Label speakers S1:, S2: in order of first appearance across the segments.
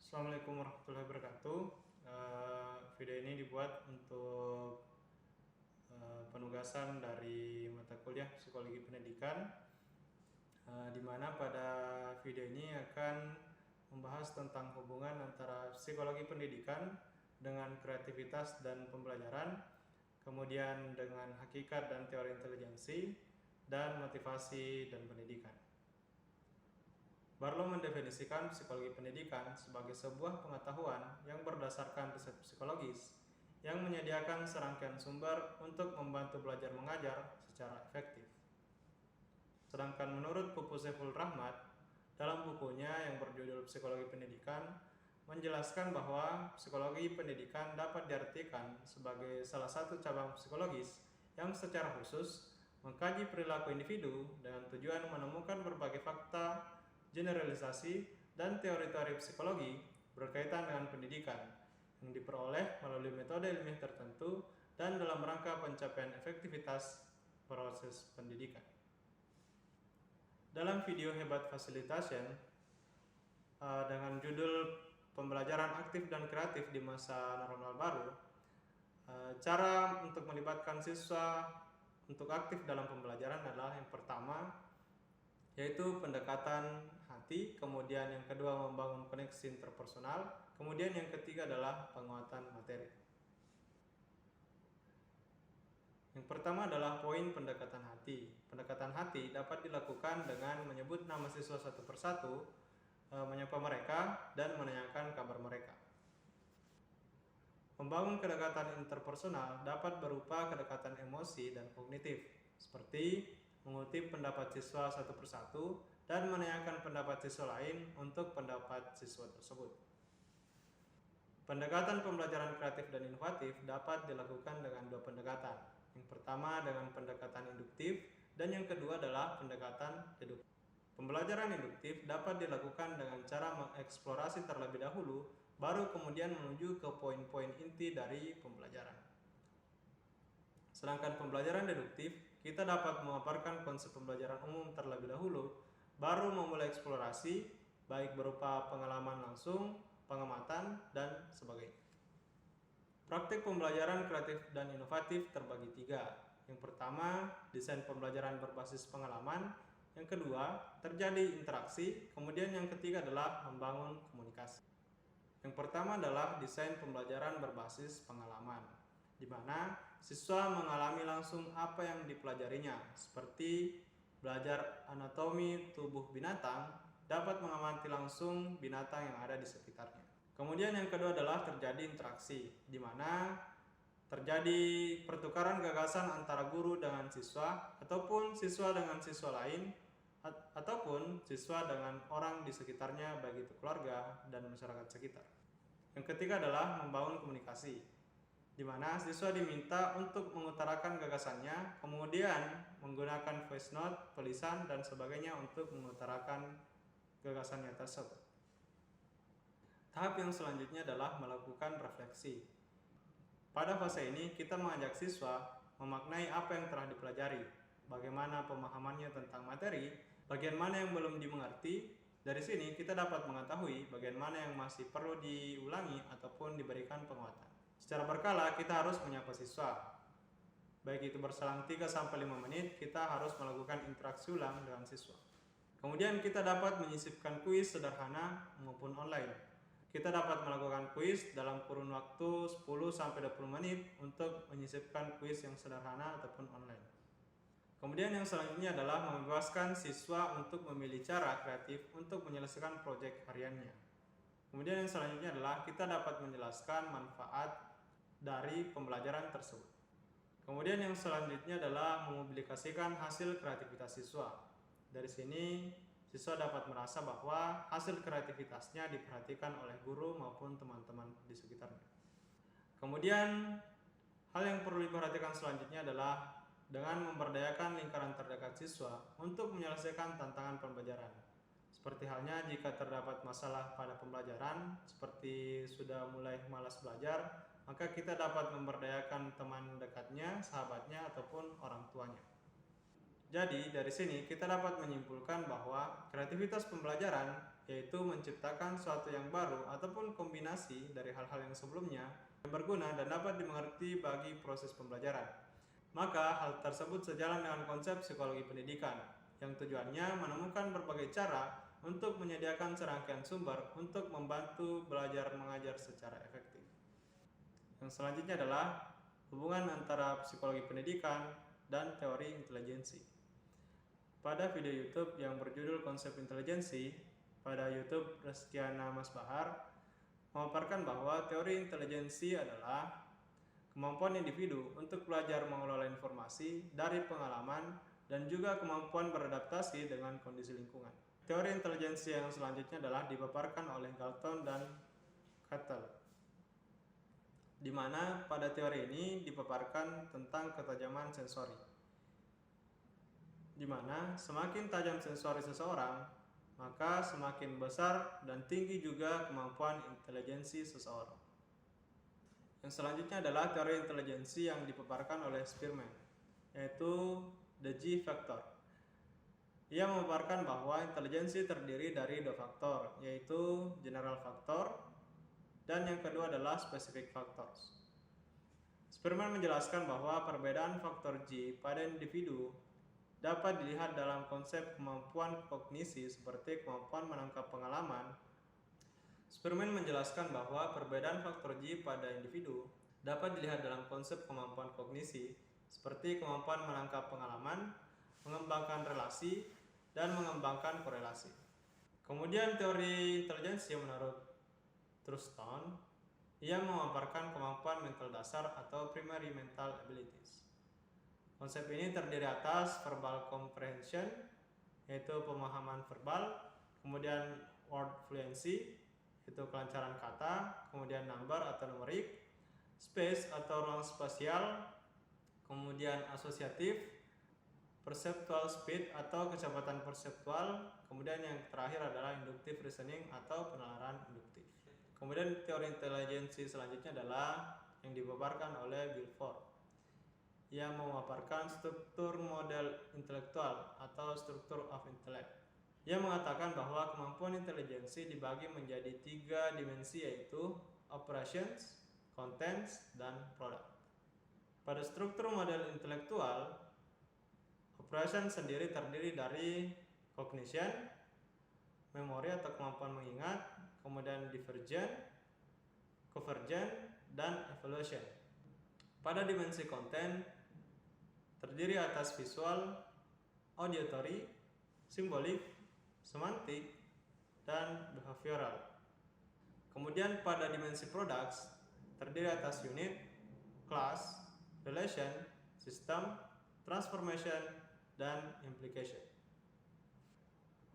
S1: Assalamualaikum warahmatullahi wabarakatuh. Video ini dibuat untuk penugasan dari mata kuliah Psikologi Pendidikan, di mana pada video ini akan membahas tentang hubungan antara psikologi pendidikan dengan kreativitas dan pembelajaran, kemudian dengan hakikat dan teori intelijensi, dan motivasi dan pendidikan. Barlow mendefinisikan psikologi pendidikan sebagai sebuah pengetahuan yang berdasarkan riset psikologis yang menyediakan serangkaian sumber untuk membantu belajar mengajar secara efektif. Sedangkan menurut Pupu Saiful Rahmat, dalam bukunya yang berjudul Psikologi Pendidikan, menjelaskan bahwa psikologi pendidikan dapat diartikan sebagai salah satu cabang psikologis yang secara khusus mengkaji perilaku individu dengan tujuan menemukan berbagai fakta, generalisasi, dan teori-teori psikologi berkaitan dengan pendidikan yang diperoleh melalui metode ilmiah tertentu dan dalam rangka pencapaian efektivitas proses pendidikan. Dalam video Hebat Facilitation dengan judul Pembelajaran Aktif dan Kreatif di Masa Normal Baru, cara untuk melibatkan siswa untuk aktif dalam pembelajaran adalah yang pertama, yaitu pendekatan hati, kemudian yang kedua membangun koneksi interpersonal, kemudian yang ketiga adalah penguatan materi. Yang pertama adalah poin pendekatan hati. Pendekatan hati dapat dilakukan dengan menyebut nama siswa satu persatu, menyapa mereka, dan menanyakan kabar mereka. Membangun kedekatan interpersonal dapat berupa kedekatan emosi dan kognitif, seperti mengutip pendapat siswa satu persatu dan menanyakan pendapat siswa lain untuk pendapat siswa tersebut. Pendekatan pembelajaran kreatif dan inovatif dapat dilakukan dengan dua pendekatan. Yang pertama dengan pendekatan induktif dan yang kedua adalah pendekatan deduktif. Pembelajaran induktif dapat dilakukan dengan cara mengeksplorasi terlebih dahulu, baru kemudian menuju ke poin-poin inti dari pembelajaran. Sedangkan pembelajaran deduktif, kita dapat memaparkan konsep pembelajaran umum terlebih dahulu, baru memulai eksplorasi, baik berupa pengalaman langsung, pengamatan, dan sebagainya. Praktik pembelajaran kreatif dan inovatif terbagi tiga. Yang pertama, desain pembelajaran berbasis pengalaman. Yang kedua, terjadi interaksi. Kemudian yang ketiga adalah membangun komunikasi. Yang pertama adalah desain pembelajaran berbasis pengalaman, di mana siswa mengalami langsung apa yang dipelajarinya, seperti belajar anatomi tubuh binatang, dapat mengamati langsung binatang yang ada di sekitarnya. Kemudian yang kedua adalah terjadi interaksi, di mana terjadi pertukaran gagasan antara guru dengan siswa, ataupun siswa dengan siswa lain, ataupun siswa dengan orang di sekitarnya, baik itu keluarga dan masyarakat sekitar. Yang ketiga adalah membangun komunikasi, di mana siswa diminta untuk mengutarakan gagasannya, kemudian menggunakan voice note, tulisan, dan sebagainya untuk mengutarakan gagasannya tersebut. Tahap yang selanjutnya adalah melakukan refleksi. Pada fase ini, kita mengajak siswa memaknai apa yang telah dipelajari, bagaimana pemahamannya tentang materi, bagian mana yang belum dimengerti. Dari sini, kita dapat mengetahui bagian mana yang masih perlu diulangi ataupun diberikan penguatan. Secara berkala, kita harus menyapa siswa. Baik itu berselang 3-5 menit, kita harus melakukan interaksi ulang dengan siswa. Kemudian kita dapat menyisipkan kuis sederhana maupun online. Kita dapat melakukan kuis dalam kurun waktu 10-20 menit untuk menyisipkan kuis yang sederhana ataupun online. Kemudian yang selanjutnya adalah membebaskan siswa untuk memilih cara kreatif untuk menyelesaikan proyek hariannya. Kemudian yang selanjutnya adalah kita dapat menjelaskan manfaat dari pembelajaran tersebut. Kemudian yang selanjutnya adalah mempublikasikan hasil kreativitas siswa. Dari sini siswa dapat merasa bahwa hasil kreativitasnya diperhatikan oleh guru maupun teman-teman di sekitarnya. Kemudian, hal yang perlu diperhatikan selanjutnya adalah dengan memberdayakan lingkaran terdekat siswa untuk menyelesaikan tantangan pembelajaran. Seperti halnya jika terdapat masalah pada pembelajaran, seperti sudah mulai malas belajar, maka kita dapat memberdayakan teman dekatnya, sahabatnya, ataupun orang tuanya. Jadi, dari sini kita dapat menyimpulkan bahwa kreativitas pembelajaran yaitu menciptakan sesuatu yang baru ataupun kombinasi dari hal-hal yang sebelumnya yang berguna dan dapat dimengerti bagi proses pembelajaran. Maka, hal tersebut sejalan dengan konsep psikologi pendidikan yang tujuannya menemukan berbagai cara untuk menyediakan serangkaian sumber untuk membantu belajar mengajar secara efektif. Yang selanjutnya adalah hubungan antara psikologi pendidikan dan teori intelijensi. Pada video YouTube yang berjudul Konsep Intelijensi pada YouTube Reskiana Mas Bahar memaparkan bahwa teori intelijensi adalah kemampuan individu untuk belajar mengelola informasi dari pengalaman dan juga kemampuan beradaptasi dengan kondisi lingkungan. Teori intelijensi yang selanjutnya adalah dipaparkan oleh Galton dan Cattell, di mana pada teori ini dipaparkan tentang ketajaman sensori, di mana semakin tajam sensori seseorang, maka semakin besar dan tinggi juga kemampuan intelijensi seseorang. Yang selanjutnya adalah teori intelijensi yang dipaparkan oleh Spearman, yaitu the G factor. Ia memaparkan bahwa intelijensi terdiri dari dua faktor, yaitu general factor dan yang kedua adalah specific factors. Spearman menjelaskan bahwa perbedaan faktor G pada individu dapat dilihat dalam konsep kemampuan kognisi seperti kemampuan menangkap pengalaman. Spearman menjelaskan bahwa perbedaan faktor G pada individu dapat dilihat dalam konsep kemampuan kognisi seperti kemampuan menangkap pengalaman, mengembangkan relasi, dan mengembangkan korelasi. Kemudian teori intelijensi menurut Thurston, ia memaparkan kemampuan mental dasar atau primary mental abilities. Konsep ini terdiri atas verbal comprehension, yaitu pemahaman verbal, kemudian word fluency, yaitu kelancaran kata, kemudian number atau numerik, space atau ruang spasial, kemudian asosiatif, perceptual speed atau kecepatan perseptual, kemudian yang terakhir adalah inductive reasoning atau penalaran induktif. Kemudian teori intelijensi selanjutnya adalah yang dipaparkan oleh Bill Ford. Ia memaparkan struktur model intelektual atau struktur of intellect. Ia mengatakan bahwa kemampuan intelijensi dibagi menjadi 3 dimensi, yaitu operations, contents, dan product. Pada struktur model intelektual, operation sendiri terdiri dari cognition, memori atau kemampuan mengingat, kemudian divergent, convergent, dan evaluation. Pada dimensi konten terdiri atas visual, auditory, simbolik, semantik, dan behavioral. Kemudian pada dimensi products terdiri atas unit, class, relation, system, transformation, dan implication.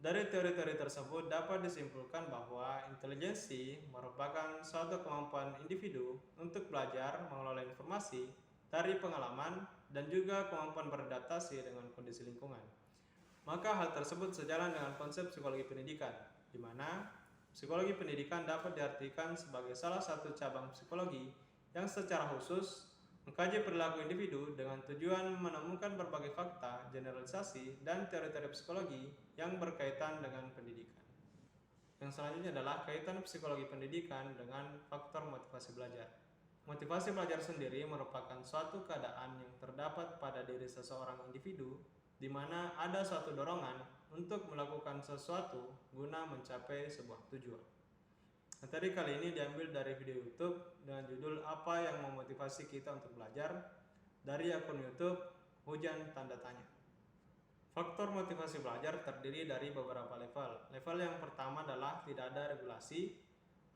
S1: Dari teori-teori tersebut dapat disimpulkan bahwa intelijensi merupakan suatu kemampuan individu untuk belajar mengelola informasi dari pengalaman dan juga kemampuan beradaptasi dengan kondisi lingkungan. Maka hal tersebut sejalan dengan konsep psikologi pendidikan, di mana psikologi pendidikan dapat diartikan sebagai salah satu cabang psikologi yang secara khusus mengkaji perilaku individu dengan tujuan menemukan berbagai fakta, generalisasi, dan teori-teori psikologi yang berkaitan dengan pendidikan. Yang selanjutnya adalah kaitan psikologi pendidikan dengan faktor motivasi belajar. Motivasi belajar sendiri merupakan suatu keadaan yang terdapat pada diri seseorang individu di mana ada suatu dorongan untuk melakukan sesuatu guna mencapai sebuah tujuan. Materi kali ini diambil dari video YouTube dengan judul "Apa yang memotivasi kita untuk belajar?" dari akun YouTube Hujan Tanda Tanya. Faktor motivasi belajar terdiri dari beberapa level. Level yang pertama adalah tidak ada regulasi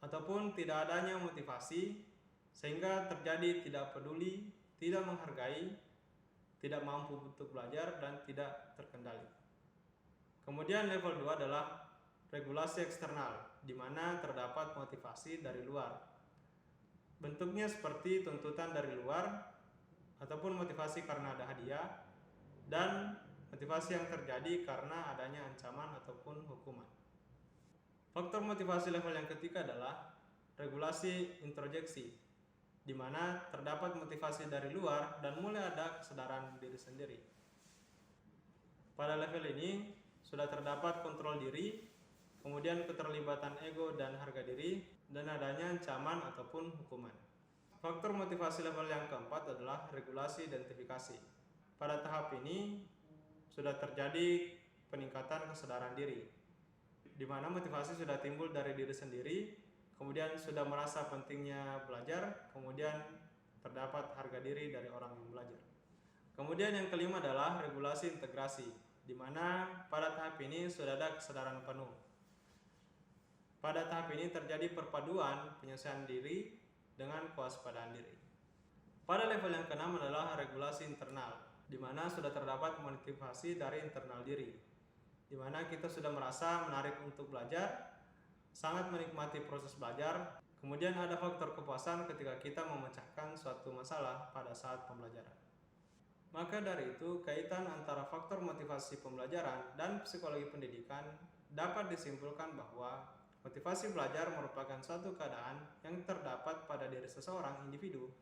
S1: ataupun tidak adanya motivasi sehingga terjadi tidak peduli, tidak menghargai, tidak mampu untuk belajar, dan tidak terkendali. Kemudian level 2 adalah regulasi eksternal, di mana terdapat motivasi dari luar. Bentuknya seperti tuntutan dari luar, ataupun motivasi karena ada hadiah, dan motivasi yang terjadi karena adanya ancaman ataupun hukuman. Faktor motivasi level yang ketiga adalah regulasi introjeksi, di mana terdapat motivasi dari luar dan mulai ada kesadaran diri sendiri. Pada level ini sudah terdapat kontrol diri, kemudian keterlibatan ego dan harga diri, dan adanya ancaman ataupun hukuman. Faktor motivasi level yang keempat adalah regulasi identifikasi. Pada tahap ini sudah terjadi peningkatan kesadaran diri, di mana motivasi sudah timbul dari diri sendiri, kemudian sudah merasa pentingnya belajar, kemudian terdapat harga diri dari orang yang belajar. Kemudian yang kelima adalah regulasi integrasi, di mana pada tahap ini sudah ada kesadaran penuh. Pada tahap ini terjadi perpaduan penyesuaian diri dengan kewaspadaan diri. Pada level yang keenam adalah regulasi internal, di mana sudah terdapat motivasi dari internal diri, di mana kita sudah merasa menarik untuk belajar, sangat menikmati proses belajar, kemudian ada faktor kepuasan ketika kita memecahkan suatu masalah pada saat pembelajaran. Maka dari itu, kaitan antara faktor motivasi pembelajaran dan psikologi pendidikan dapat disimpulkan bahwa motivasi belajar merupakan suatu keadaan yang terdapat pada diri seseorang individu,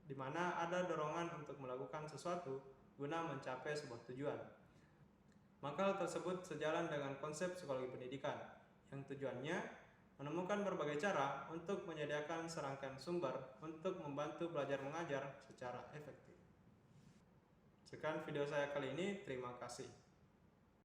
S1: di mana ada dorongan untuk melakukan sesuatu guna mencapai sebuah tujuan. Maka hal tersebut sejalan dengan konsep psikologi pendidikan, yang tujuannya menemukan berbagai cara untuk menyediakan serangkaian sumber untuk membantu belajar mengajar secara efektif. Sekian video saya kali ini, terima kasih.